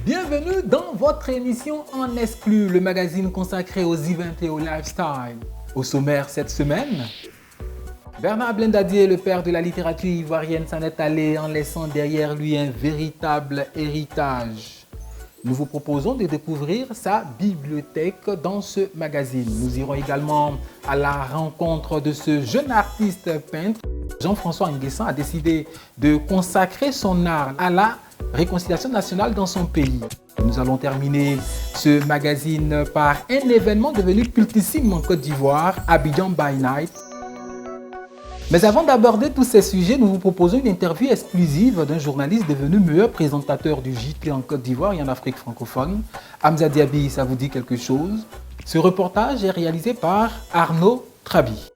Bienvenue dans votre émission En Exclu, le magazine consacré aux events et au lifestyle. Au sommaire cette semaine, Bernard Blindadier, le père de la littérature ivoirienne, s'en est allé en laissant derrière lui un véritable héritage. Nous vous proposons de découvrir sa bibliothèque dans ce magazine. Nous irons également à la rencontre de ce jeune artiste peintre. Jean-François Nguessan a décidé de consacrer son art à la réconciliation nationale dans son pays. Nous allons terminer ce magazine par un événement devenu cultissime en Côte d'Ivoire, Abidjan by Night. Mais avant d'aborder tous ces sujets, nous vous proposons une interview exclusive d'un journaliste devenu meilleur présentateur du JT en Côte d'Ivoire et en Afrique francophone. Hamza Diaby, ça vous dit quelque chose? Ce reportage est réalisé par Arnaud Trabi.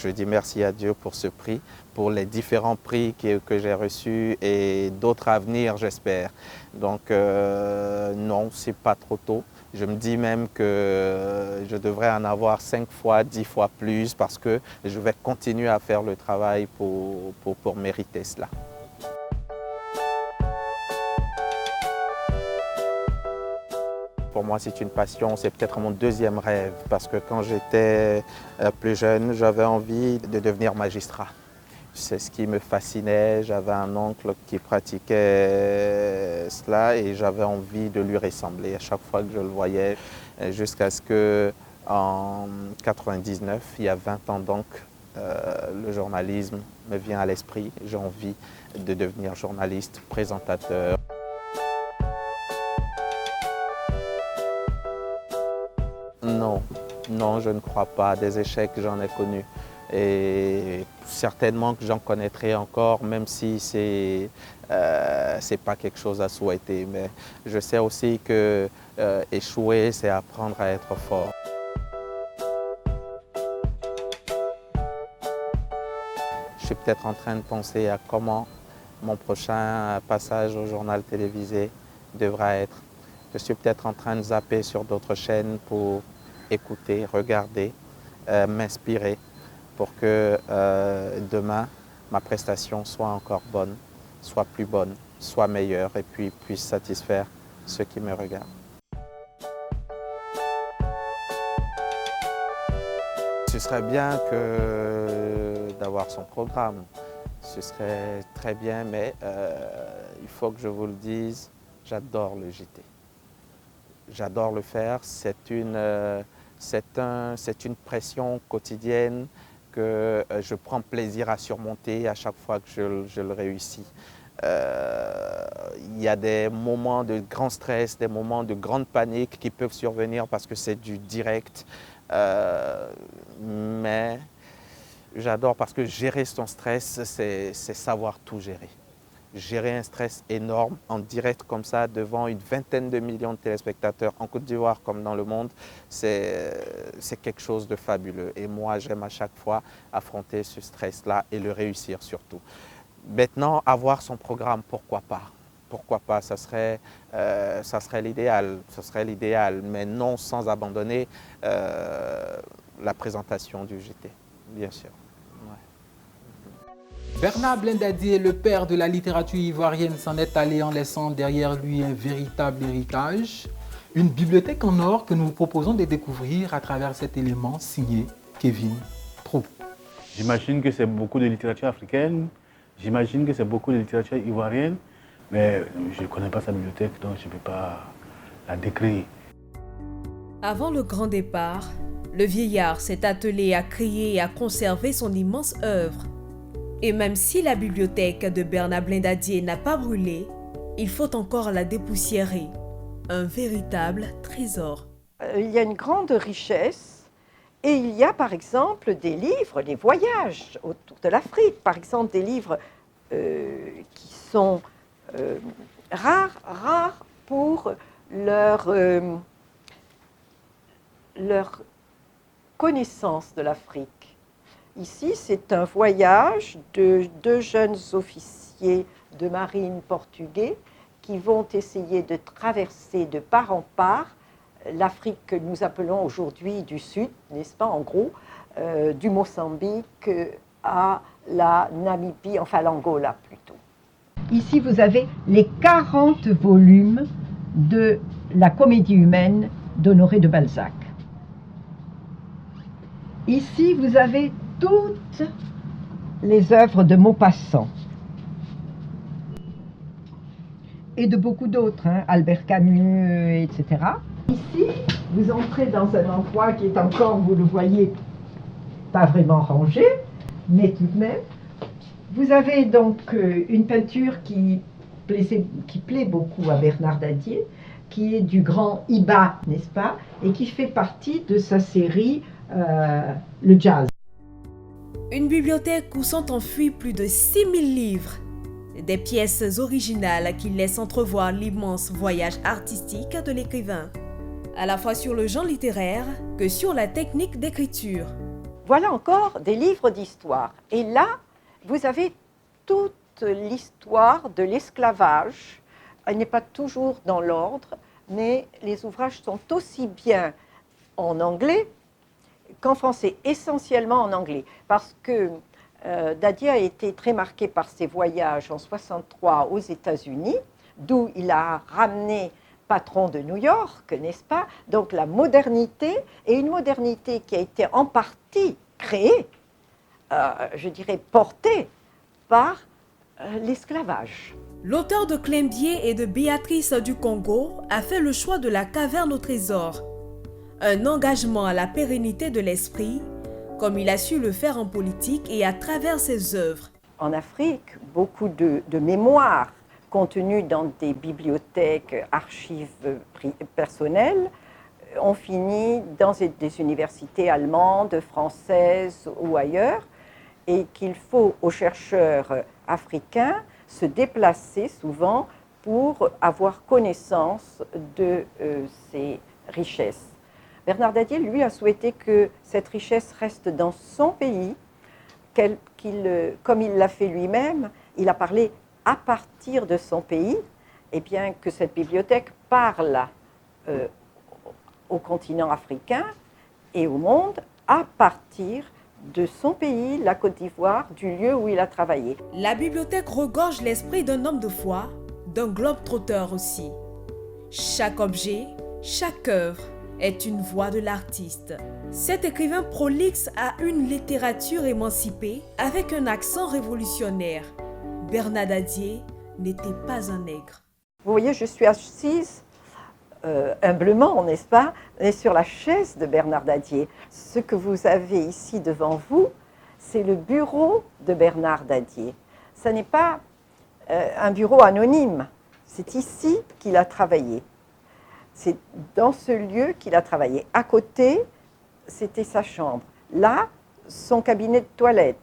Je dis merci à Dieu pour ce prix, pour les différents prix que j'ai reçus et d'autres à venir, j'espère. Donc non, c'est pas trop tôt. Je me dis même que je devrais en avoir 5 fois, 10 fois plus parce que je vais continuer à faire le travail pour mériter cela. Pour moi, c'est une passion, c'est peut-être mon deuxième rêve parce que quand j'étais plus jeune, j'avais envie de devenir magistrat. C'est ce qui me fascinait. J'avais un oncle qui pratiquait cela et j'avais envie de lui ressembler à chaque fois que je le voyais jusqu'à ce qu'en 1999, il y a 20 ans donc, le journalisme me vient à l'esprit. J'ai envie de devenir journaliste, présentateur. Non, je ne crois pas. Des échecs, j'en ai connus. Et certainement que j'en connaîtrai encore, même si c'est pas quelque chose à souhaiter. Mais je sais aussi que échouer, c'est apprendre à être fort. Je suis peut-être en train de penser à comment mon prochain passage au journal télévisé devra être. Je suis peut-être en train de zapper sur d'autres chaînes pour écouter, regarder, m'inspirer pour que demain, ma prestation soit encore bonne, soit plus bonne, soit meilleure et puis puisse satisfaire ceux qui me regardent. Ce serait bien d'avoir son programme. Ce serait très bien, mais il faut que je vous le dise, j'adore le JT. J'adore le faire, c'est une pression quotidienne que je prends plaisir à surmonter à chaque fois que je le réussis. Il y a des moments de grand stress, des moments de grande panique qui peuvent survenir parce que c'est du direct. Mais j'adore parce que gérer son stress, c'est savoir tout gérer. Gérer un stress énorme en direct comme ça devant une vingtaine de millions de téléspectateurs en Côte d'Ivoire comme dans le monde, c'est quelque chose de fabuleux. Et moi, j'aime à chaque fois affronter ce stress-là et le réussir surtout. Maintenant, avoir son programme, pourquoi pas? Pourquoi pas? Ça serait l'idéal, mais non sans abandonner la présentation du JT, bien sûr. Bernard Blindadier, le père de la littérature ivoirienne, s'en est allé en laissant derrière lui un véritable héritage. Une bibliothèque en or que nous vous proposons de découvrir à travers cet élément signé Kevin Pro. J'imagine que c'est beaucoup de littérature africaine, j'imagine que c'est beaucoup de littérature ivoirienne, mais je ne connais pas sa bibliothèque, donc je ne peux pas la décrire. Avant le grand départ, le vieillard s'est attelé à créer et à conserver son immense œuvre. Et même si la bibliothèque de Bernard Blindadier n'a pas brûlé, il faut encore la dépoussiérer. Un véritable trésor. Il y a une grande richesse et il y a par exemple des livres, des voyages autour de l'Afrique, par exemple des livres qui sont rares pour leur connaissance de l'Afrique. Ici, c'est un voyage de 2 jeunes officiers de marine portugais qui vont essayer de traverser de part en part l'Afrique que nous appelons aujourd'hui du Sud, n'est-ce pas, en gros, du Mozambique à la Namibie, enfin l'Angola plutôt. Ici, vous avez les 40 volumes de la Comédie humaine d'Honoré de Balzac. Ici, vous avez toutes les œuvres de Maupassant et de beaucoup d'autres, hein, Albert Camus, etc. Ici, vous entrez dans un endroit qui est encore, vous le voyez, pas vraiment rangé, mais tout de même. Vous avez donc une peinture qui plaît beaucoup à Bernard Dadier, qui est du grand Iba, n'est-ce pas, et qui fait partie de sa série Le Jazz. Une bibliothèque où sont enfouis plus de 6000 livres, des pièces originales qui laissent entrevoir l'immense voyage artistique de l'écrivain, à la fois sur le genre littéraire que sur la technique d'écriture. Voilà encore des livres d'histoire. Et là, vous avez toute l'histoire de l'esclavage. Elle n'est pas toujours dans l'ordre, mais les ouvrages sont aussi bien en anglais qu'en français, essentiellement en anglais, parce que Dadier a été très marqué par ses voyages en 1963 aux États-Unis, d'où il a ramené Patron de New York, n'est-ce pas? Donc la modernité, et une modernité qui a été en partie créée, je dirais portée par l'esclavage. L'auteur de Clembier et de Béatrice du Congo a fait le choix de la caverne au trésor, un engagement à la pérennité de l'esprit, comme il a su le faire en politique et à travers ses œuvres. En Afrique, beaucoup de mémoires contenues dans des bibliothèques, archives personnelles, ont fini dans des universités allemandes, françaises ou ailleurs, et qu'il faut aux chercheurs africains se déplacer souvent pour avoir connaissance de ces richesses. Bernard Dadier, lui, a souhaité que cette richesse reste dans son pays, comme il l'a fait lui-même, il a parlé à partir de son pays, et bien que cette bibliothèque parle au continent africain et au monde à partir de son pays, la Côte d'Ivoire, du lieu où il a travaillé. La bibliothèque regorge l'esprit d'un homme de foi, d'un globe-trotteur aussi. Chaque objet, chaque œuvre est une voix de l'artiste. Cet écrivain prolixe a une littérature émancipée avec un accent révolutionnaire. Bernard Dadier n'était pas un nègre. Vous voyez, je suis assise humblement, n'est-ce pas, et sur la chaise de Bernard Dadier. Ce que vous avez ici devant vous, c'est le bureau de Bernard Dadier. Ce n'est pas un bureau anonyme, c'est ici qu'il a travaillé. C'est dans ce lieu qu'il a travaillé. À côté, c'était sa chambre. Là, son cabinet de toilette,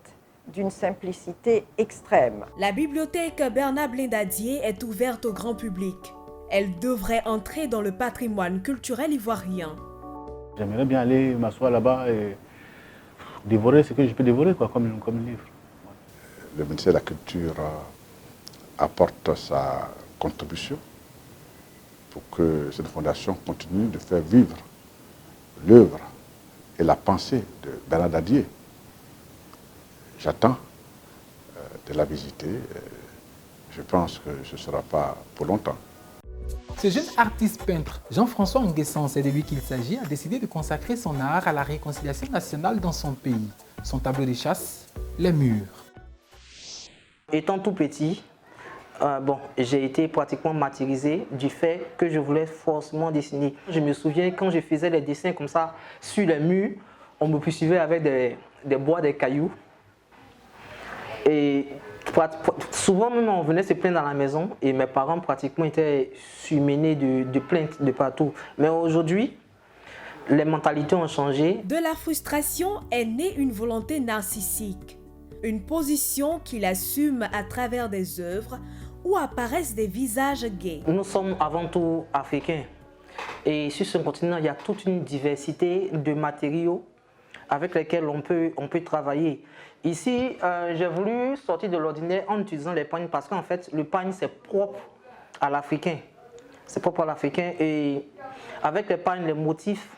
d'une simplicité extrême. La bibliothèque Bernard Dadier est ouverte au grand public. Elle devrait entrer dans le patrimoine culturel ivoirien. J'aimerais bien aller m'asseoir là-bas et dévorer ce que je peux dévorer, quoi, comme livre. Le ministère de la Culture apporte sa contribution pour que cette fondation continue de faire vivre l'œuvre et la pensée de Bernard Dadier. J'attends de la visiter. Je pense que ce ne sera pas pour longtemps. Ce jeune artiste peintre, Jean-François Nguessan, c'est de lui qu'il s'agit, a décidé de consacrer son art à la réconciliation nationale dans son pays. Son tableau de chasse, Les Murs. Étant tout petit, j'ai été pratiquement martyrisé du fait que je voulais forcément dessiner. Je me souviens quand je faisais les dessins comme ça sur les murs, on me poursuivait avec des bois, des cailloux. Et souvent même on venait se plaindre dans la maison et mes parents pratiquement étaient surmenés de plaintes de partout. Mais aujourd'hui, les mentalités ont changé. De la frustration est née une volonté narcissique, une position qu'il assume à travers des œuvres où apparaissent des visages gays. Nous sommes avant tout africains et sur ce continent, il y a toute une diversité de matériaux avec lesquels on peut travailler. Ici, j'ai voulu sortir de l'ordinaire en utilisant les pagnes parce qu'en fait, le pagne, c'est propre à l'Africain. C'est propre à l'Africain et avec les pagnes, les motifs,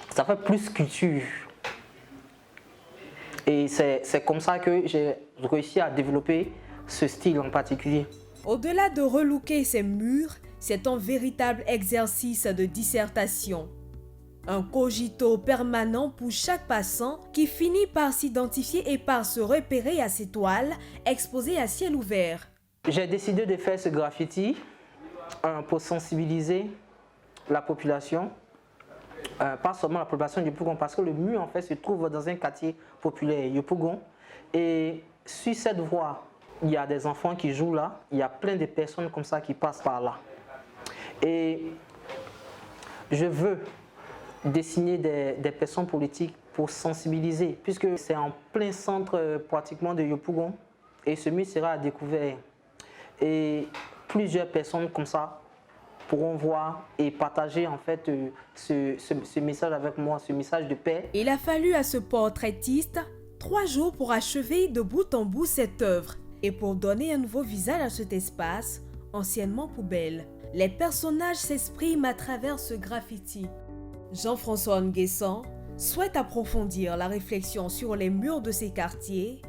ça fait plus culture. Et c'est comme ça que j'ai réussi à développer ce style en particulier. Au-delà de relooker ces murs, c'est un véritable exercice de dissertation. Un cogito permanent pour chaque passant qui finit par s'identifier et par se repérer à ces toiles exposées à ciel ouvert. J'ai décidé de faire ce graffiti pour sensibiliser la population, pas seulement la population de Yopougon, parce que le mur en fait se trouve dans un quartier populaire, Yopougon. Et sur cette voie, il y a des enfants qui jouent là, il y a plein de personnes comme ça qui passent par là. Et je veux dessiner des personnes politiques pour sensibiliser, puisque c'est en plein centre pratiquement de Yopougon, et ce mur sera à découvert. Et plusieurs personnes comme ça pourront voir et partager en fait ce message avec moi, ce message de paix. Il a fallu à ce portraitiste 3 jours pour achever de bout en bout cette œuvre et pour donner un nouveau visage à cet espace, anciennement poubelle. Les personnages s'expriment à travers ce graffiti. Jean-François Nguessan souhaite approfondir la réflexion sur les murs de ces quartiers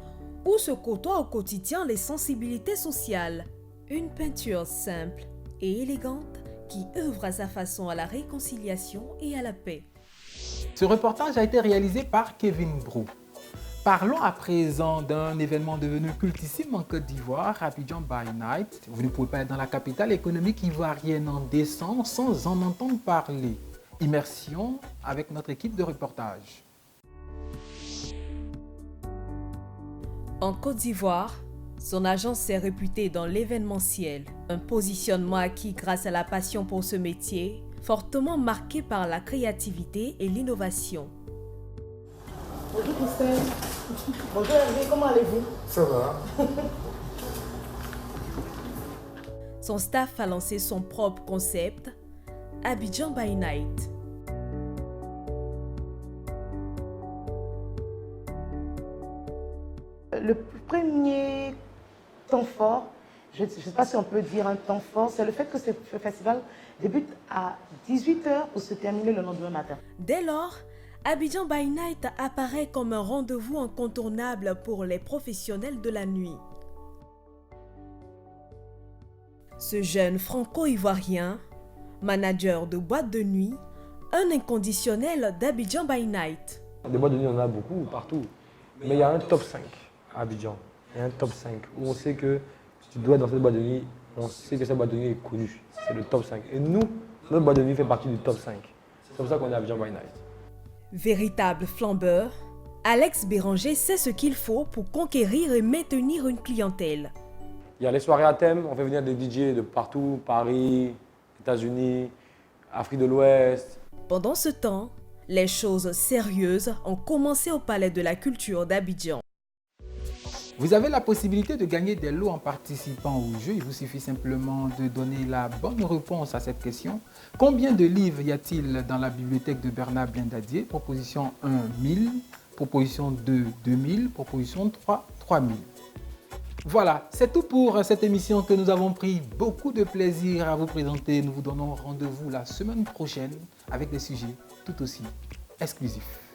où se côtoient au quotidien les sensibilités sociales. Une peinture simple et élégante qui œuvre à sa façon à la réconciliation et à la paix. Ce reportage a été réalisé par Kevin Brou. Parlons à présent d'un événement devenu cultissime en Côte d'Ivoire, Abidjan by Night. Vous ne pouvez pas être dans la capitale économique ivoirienne en décembre sans en entendre parler. Immersion avec notre équipe de reportage. En Côte d'Ivoire, son agence est réputée dans l'événementiel, un positionnement acquis grâce à la passion pour ce métier, fortement marqué par la créativité et l'innovation. Bonjour Christelle. Bonjour Hervé, comment allez-vous? Ça va. Son staff a lancé son propre concept, Abidjan by Night. Le premier temps fort, je ne sais pas si on peut dire un temps fort, c'est le fait que ce festival débute à 18h pour se terminer le lendemain matin. Dès lors, Abidjan by Night apparaît comme un rendez-vous incontournable pour les professionnels de la nuit. Ce jeune franco-ivoirien, manager de boîte de nuit, un inconditionnel d'Abidjan by Night. Des boîtes de nuit, on en a beaucoup, partout. Mais il y a un top 5 à Abidjan. Il y a un top 5 où on sait que si tu dois être dans cette boîte de nuit, on sait que cette boîte de nuit est connue. C'est le top 5. Et nous, notre boîte de nuit fait partie du top 5. C'est comme ça qu'on est à Abidjan by Night. Véritable flambeur, Alex Béranger sait ce qu'il faut pour conquérir et maintenir une clientèle. Il y a les soirées à thème, on fait venir des DJ de partout, Paris, États-Unis, Afrique de l'Ouest. Pendant ce temps, les choses sérieuses ont commencé au Palais de la Culture d'Abidjan. Vous avez la possibilité de gagner des lots en participant au jeu. Il vous suffit simplement de donner la bonne réponse à cette question. Combien de livres y a-t-il dans la bibliothèque de Bernard Blindadier? Proposition 1, 1000. Proposition 2, 2000. Proposition 3, 3000. Voilà, c'est tout pour cette émission que nous avons pris beaucoup de plaisir à vous présenter. Nous vous donnons rendez-vous la semaine prochaine avec des sujets tout aussi exclusifs.